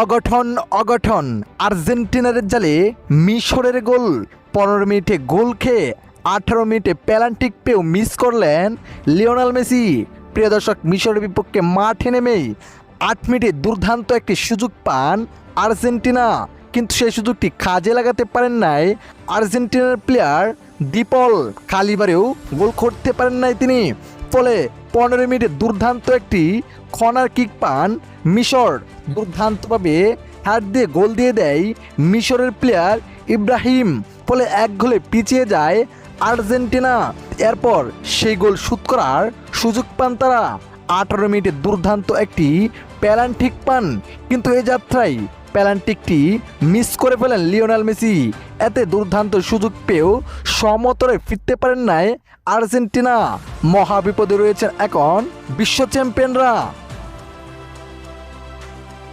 অগঠন অগঠন আর্জেন্টিনার জালে মিশরের গোল। 15 মিনিটে গোল খেয়ে 18 মিনিটে পেনাল্টি পেয়েও মিস করলেন লিওনেল মেসি। প্রিয় দর্শক, মিশরের বিপক্ষে মাঠে নেমেই 8 মিনিটে দুর্দান্ত একটি সুযোগ পান আর্জেন্টিনা, কিন্তু সেই সুযোগটি কাজে লাগাতে পারেন নাই আর্জেন্টিনার প্লেয়ার ডিপল। কালিবারেও গোল করতে পারেন নাই তিনি। ফলে 15 মিনিটে দুর্দান্ত একটি কর্নার কিক পান মিশর। দুর্দান্তভাবে হাত দিয়ে গোল দিয়ে দেয় মিশরের প্লেয়ার ইব্রাহিম। ফলে 1 গোলে পিছিয়ে যায় আর্জেন্টিনা। এরপর সেই গোল শোধ করার সুযোগ পান তারা। 18 মিনিটে দুর্দান্ত একটি পেনাল্টি পান, কিন্তু এই যাত্রায় পেনাল্টিটি মিস করে ফেলেন লিওনেল মেসি। এতে দুর্দান্ত সুযোগ পেয়েও সমতলে ফিরতে পারেন নাই আর্জেন্টিনা। মহাবিপদে রয়েছেন এখন বিশ্ব চ্যাম্পিয়নরা।